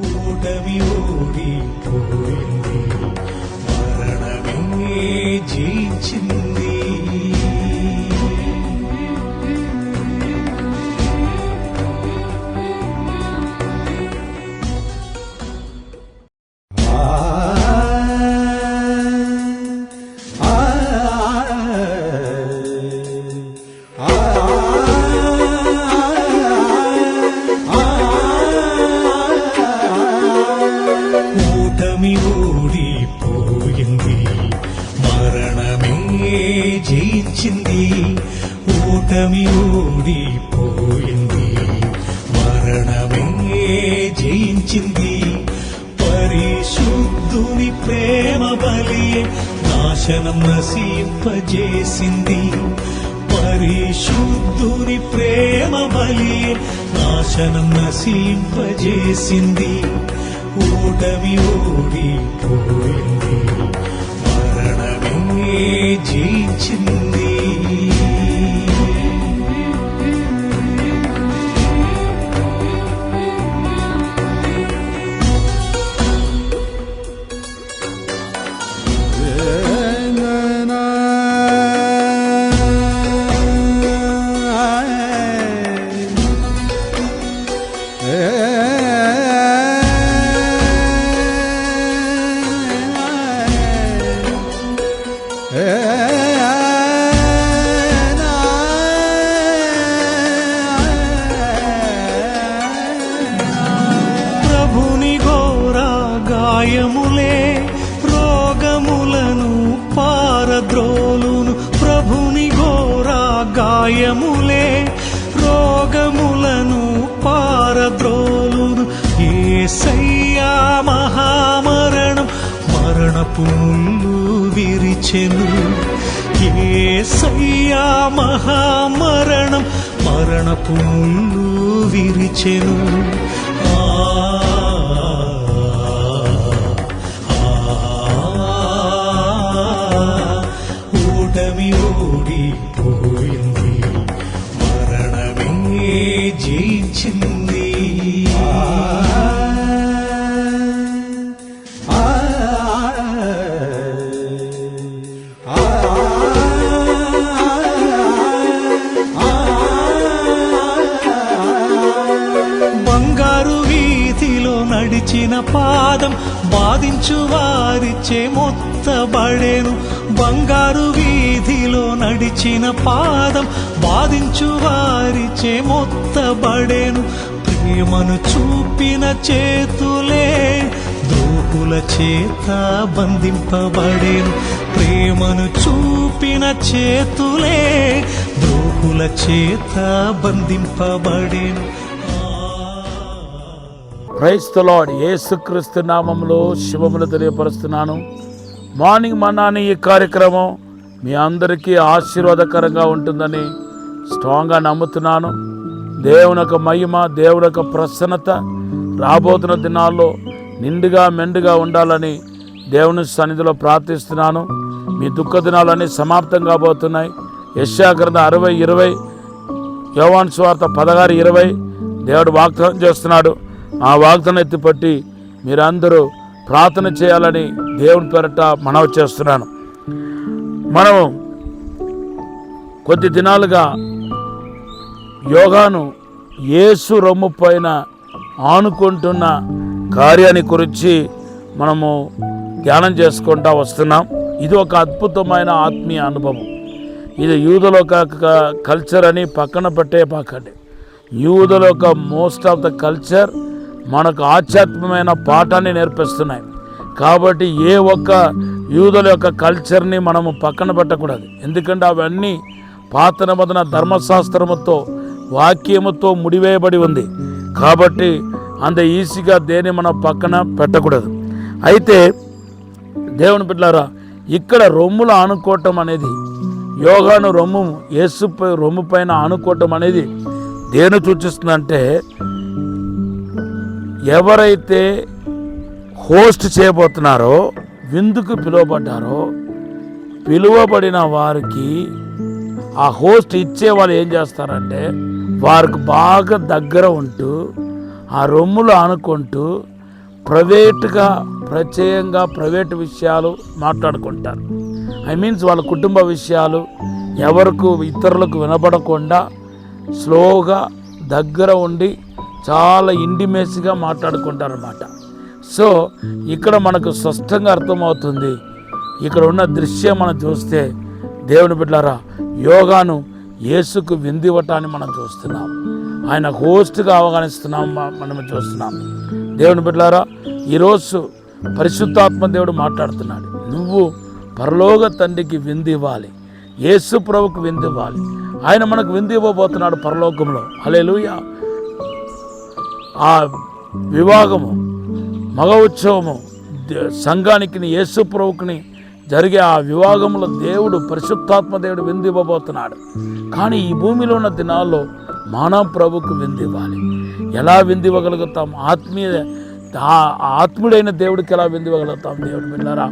ఓటమి ఓడిపోయింది, మరణమే జయించింది. ఓటమి ఓడిపోయింది, మరణమే జయించింది. ఓటమి ఓడిపోయింది, మరణమే జయించింది. పరిశుద్ధుని ప్రేమ బలియే నాశనం నశింపజేసింది. పరిశుద్ధుని ప్రేమ బలియే నాశనం నశింపజేసింది. ఓటమి ఓడిపోయింది, మరణమే జయించింది. ప్రభుని ఘోర గాయములే రోగములను పారద్రోలును. ప్రభుని ఘోర గాయములే రోగములను పారద్రోలును. యేసయ్యా మహామరణం మరణపు ముళ్ళు విరిచెను. యేసయ్యా మహామరణం మరణపు ముళ్ళు విరిచెను. ఓటమి ఓడిపోయింది, మరణమే జయించింది. బంగారు వీధిలో నడిచిన పాదం బాధించు వారిచే మొత్తబడెను. బంగారు వీధిలో నడిచిన పాదం బాధించు వారిచే మొత్తబడెను. ప్రేమను చూపిన చేతులే ద్రోహుల చేత బంధింపబడెను. ప్రేమను చూపిన చేతులే ద్రోహుల చేత బంధింపబడెను. Praise the lord. యేసుక్రీస్తు నామములో శుభములు తెలియపరుస్తున్నాను. మార్నింగ్ మన్నా అనే ఈ కార్యక్రమం మీ అందరికీ ఆశీర్వాదకరంగా ఉంటుందని స్ట్రాంగ్గా నమ్ముతున్నాను. దేవుని యొక్క మహిమ, దేవుని యొక్క ప్రసన్నత రాబోతున్న దినాల్లో నిండుగా మెండుగా ఉండాలని దేవుని సన్నిధిలో ప్రార్థిస్తున్నాను. మీ దుఃఖ దినాలన్నీ సమాప్తం కాబోతున్నాయి. యెషయా గ్రంథం 60:20, యోహాను సువార్త 16:20 దేవుడు వాగ్దానం చేస్తున్నాడు. ఆ వాగ్దానం ఎత్తిపట్టి మీరందరూ ప్రార్థన చేయాలని దేవుని పేరట మనవి చేస్తున్నాను. మనము కొద్ది దినాలుగా యోహాను యేసు రొమ్ము పైన ఆనుకుంటున్న కార్యాన్ని గురించి మనము ధ్యానం చేసుకుంటూ వస్తున్నాం. ఇది ఒక అద్భుతమైన ఆత్మీయ అనుభవం. ఇది యూదుల కల్చర్ అని పక్కన పెట్టే పాకండి. యూదుల యొక్క మోస్ట్ ఆఫ్ ద కల్చర్ మనకు ఆధ్యాత్మికమైన పాఠాన్ని నేర్పిస్తున్నాయి. కాబట్టి ఏ ఒక్క యూదుల యొక్క కల్చర్ని మనము పక్కన పెట్టకూడదు. ఎందుకంటే అవన్నీ పాత నిబంధన ధర్మశాస్త్రముతో వాక్యముతో ముడివేయబడి ఉంది. కాబట్టి అంత ఈజీగా దేన్ని మనం పక్కన పెట్టకూడదు. అయితే దేవుని బిడ్డలారా, ఇక్కడ రొమ్ములు ఆనుకోవటం అనేది, యోహాను యేసు రొమ్ము పైన ఆనుకోవటం అనేది దేని సూచిస్తుందంటే, ఎవరైతే హోస్ట్ చేయబోతున్నారో, విందుకు పిలువబడిన వారికి ఆ హోస్ట్ ఇచ్చే వాళ్ళు ఏం చేస్తారంటే, వారికి బాగా దగ్గర ఉంటూ ఆ రొమ్ములు ఆనుకుంటూ ప్రైవేటుగా ప్రత్యేకంగా ప్రైవేటు విషయాలు మాట్లాడుకుంటారు. మీన్స్ వాళ్ళ కుటుంబ విషయాలు ఎవరికి ఇతరులకు వినపడకుండా స్లోగా దగ్గర ఉండి చాలా ఇంటిమేసీగా మాట్లాడుకుంటారన్నమాట. సో ఇక్కడ మనకు స్పష్టంగా అర్థమవుతుంది. ఇక్కడ ఉన్న దృశ్యం మనం చూస్తే దేవుని బిడ్డలారా, యోగాను యేసుకు విందివ్వటాన్ని మనం చూస్తున్నాం. ఆయన హోస్ట్గా అవగానిస్తున్నాం, మనం చూస్తున్నాం. దేవుని బిడ్డలారా, ఈరోజు పరిశుద్ధాత్మ దేవుడు మాట్లాడుతున్నాడు. నువ్వు పరలోక తండ్రికి విందివ్వాలి, యేసు ప్రభుకు విందివ్వాలి. ఆయన మనకు విందివ్వబోతున్నాడు పరలోకంలో. హల్లెలూయా. ఆ వివాహము, మగ ఉత్సవము, సంఘానికి యేసు ప్రభుకుని జరిగే ఆ వివాహంలో దేవుడు పరిశుద్ధాత్మ దేవుడు విందివ్వబోతున్నాడు. కానీ ఈ భూమిలో ఉన్న దినాల్లో మానవ ప్రభుకు విందివ్వాలి. ఎలా విందివ్వగలుగుతాం? ఆత్ముడైన దేవుడికి ఎలా విందివ్వగలుగుతాం? దేవుడు బిడ్డలారా,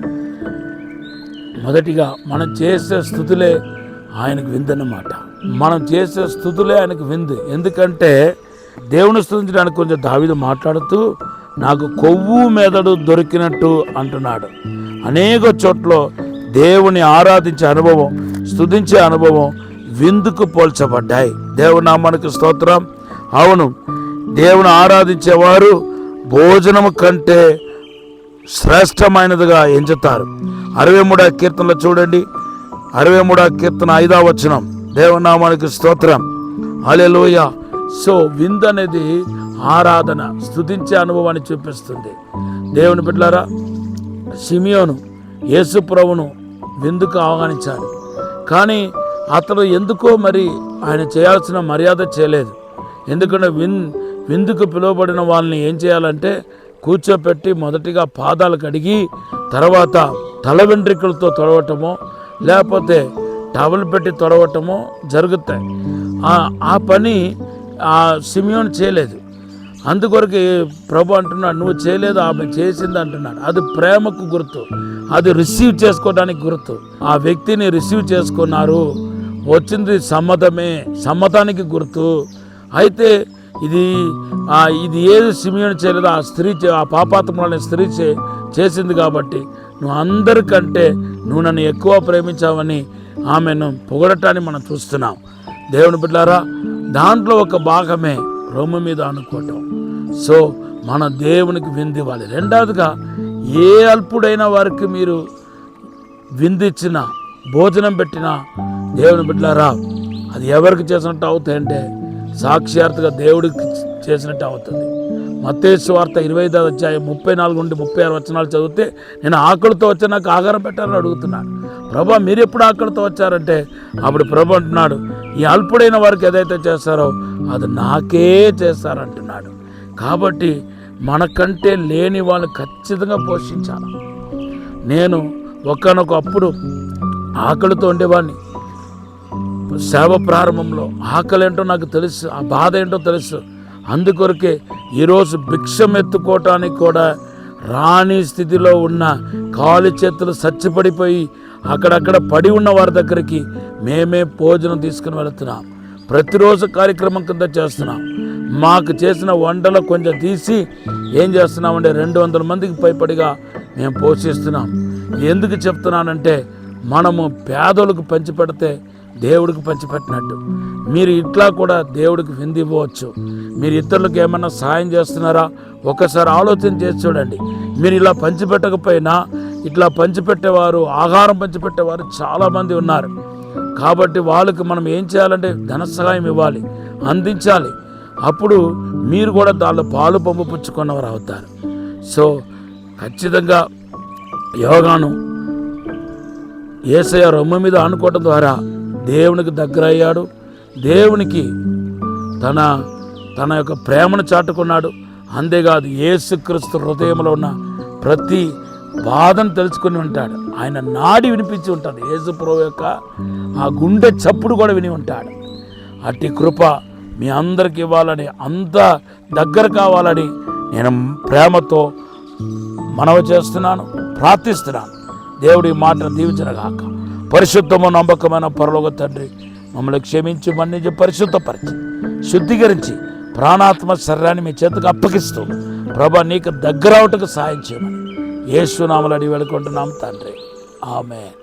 మొదటిగా మనం చేసే స్థుతులే ఆయనకు విందన్నమాట. మనం చేసే స్థుతులే ఆయనకు విందు. ఎందుకంటే దేవుని స్తుతించడానికి కొంచెం దావీదు మాట్లాడుతూ నాకు కొవ్వు మెదడు దొరికినట్టు అంటున్నాడు. అనేక చోట్ల దేవుని ఆరాధించే అనుభవం, స్తుతించే అనుభవం విందుకు పోల్చబడ్డాయి. దేవుని నామానికి స్తోత్రం. అవును, దేవుని ఆరాధించేవారు భోజనము కంటే శ్రేష్టమైనదిగా ఎంచుతారు. 63వ కీర్తనలో చూడండి, 63వ కీర్తన 5వ వచనం. దేవుని నామానికి స్తోత్రం. హల్లెలూయా. సో విందు అనేది ఆరాధన, స్తుతించే అనుభవాన్ని చూపిస్తుంది. దేవుని బిడ్డలారా, సిమియోను యేసు ప్రభువును విందుకు ఆహ్వానించాడు. కానీ అతడు ఎందుకో మరి ఆయన చేయాల్సిన మర్యాద చేయలేదు. ఎందుకంటే విందుకు పిలువబడిన వాళ్ళని ఏం చేయాలంటే కూర్చోపెట్టి మొదటిగా పాదాలు కడిగి తర్వాత తల వెంట్రుకలతో తొడవటమో లేకపోతే టవల్ పెట్టి తొడవటమో జరుగుతాయి. ఆ పని సిమియోను చేయలేదు. అందుకొరకు ప్రభు అంటున్నాడు, నువ్వు చేయలేదు, ఆమె చేసింది అంటున్నాడు. అది ప్రేమకు గుర్తు, అది రిసీవ్ చేసుకోవడానికి గుర్తు. ఆ వ్యక్తిని రిసీవ్ చేసుకున్నారు, వచ్చింది సమ్మతమే, సమ్మతానికి గుర్తు. అయితే ఇది ఏది సిమియోను చేయలేదు, ఆ స్త్రీ, ఆ పాపాత్ములైన స్త్రీ చేసింది. కాబట్టి నువ్వు అందరికంటే నువ్వు నన్ను ఎక్కువ ప్రేమించావని ఆమెను పొగడటాన్ని మనం చూస్తున్నాం. దేవుని బిడ్డలారా, దాంట్లో ఒక భాగమే రొమ్ము మీద అనుకోవటం. సో మన దేవునికి విందివ్వాలి. రెండవదిగా, ఏ అల్పుడైన వారికి మీరు విందిచ్చినా భోజనం పెట్టినా దేవుని బిడ్డలారా, అది ఎవరికి చేసినట్టు అవుతాయంటే సాక్షాత్తుగా దేవుడికి చేసినట్టు అవుతుంది. మత్తయి సువార్త 25వ అధ్యాయం 34 నుండి 36 వచనాలు చదివితే, నేను ఆకలితో వచ్చి నాకు ఆహారం పెట్టాలని అడుగుతున్నాడు. ప్రభా, మీరు ఎప్పుడు ఆకలితో వచ్చారంటే అప్పుడు ప్రభు అంటున్నాడు, ఈ అల్పుడైన వారికి ఏదైతే చేస్తారో అది నాకే చేస్తారంటున్నాడు. కాబట్టి మనకంటే లేని వాళ్ళని ఖచ్చితంగా పోషించాలి. నేను ఒక్కనొకప్పుడు ఆకలితో ఉండేవాడిని. సేవ ప్రారంభంలో ఆకలి ఏంటో నాకు తెలుసు, ఆ బాధ ఏంటో తెలుసు. అందుకొరకే ఈరోజు భిక్షం ఎత్తుకోవటానికి కూడా రాని స్థితిలో ఉన్న కాలి చేతులు సచ్చిపడిపోయి అక్కడక్కడ పడి ఉన్న వారి దగ్గరికి మేమే భోజనం తీసుకుని వెళుతున్నాం. ప్రతిరోజు కార్యక్రమం కింద చేస్తున్నాం. మాకు చేసిన వంటలో కొంచెం తీసి ఏం చేస్తున్నామంటే 200 మందికి పైపడిగా మేము పోషిస్తున్నాం. ఎందుకు చెప్తున్నానంటే మనము పేదలకు పంచిపెడితే దేవుడికి పంచిపెట్టినట్టు. మీరు ఇట్లా కూడా దేవుడికి విందు ఇవ్వవచ్చు. మీరు ఇతరులకు ఏమన్నా సాయం చేస్తున్నారా ఒకసారి ఆలోచన చేసి చూడండి. మీరు ఇలా పంచిపెట్టకపోయినా ఇట్లా పంచిపెట్టేవారు, ఆహారం పంచిపెట్టేవారు చాలామంది ఉన్నారు. కాబట్టి వాళ్ళకి మనం ఏం చేయాలంటే ధన సహాయం ఇవ్వాలి, అందించాలి. అప్పుడు మీరు కూడా దానిలో పాలు పంపు పుచ్చుకున్నవారు అవుతారు. సో ఖచ్చితంగా యోగాను యేసయ్య రొమ్ము మీద అనుకోవటం ద్వారా దేవునికి దగ్గర అయ్యాడు. దేవునికి తన యొక్క ప్రేమను చాటుకున్నాడు. అంతేకాదు యేసుక్రీస్తు హృదయంలో ఉన్న ప్రతి బాధను తెలుసుకుని ఉంటాడు. ఆయన నాడి వినిపించి ఉంటుంది. యేసు ప్రభువు యొక్క ఆ గుండె చప్పుడు కూడా విని ఉంటాడు. అట్టి కృప మీ అందరికి ఇవ్వాలని, అంత దగ్గర కావాలని నేను ప్రేమతో మనవి చేస్తున్నాను, ప్రార్థిస్తున్నాను. దేవుడి మాటను దీవించనగాక. పరిశుద్ధము నమ్మకమైన పరలోక తండ్రి, మమ్మల్ని క్షమించి మన్నించి పరిశుద్ధపరిచి శుద్ధీకరించి ప్రాణాత్మ శరీరాన్ని మీ చేతికి అప్పగిస్తూ ప్రభా నీకు దగ్గర అవటకు సాయం చేయమని యేసు నామములో అడిగి వేడుకుంటున్నాం తండ్రి. ఆమేన్.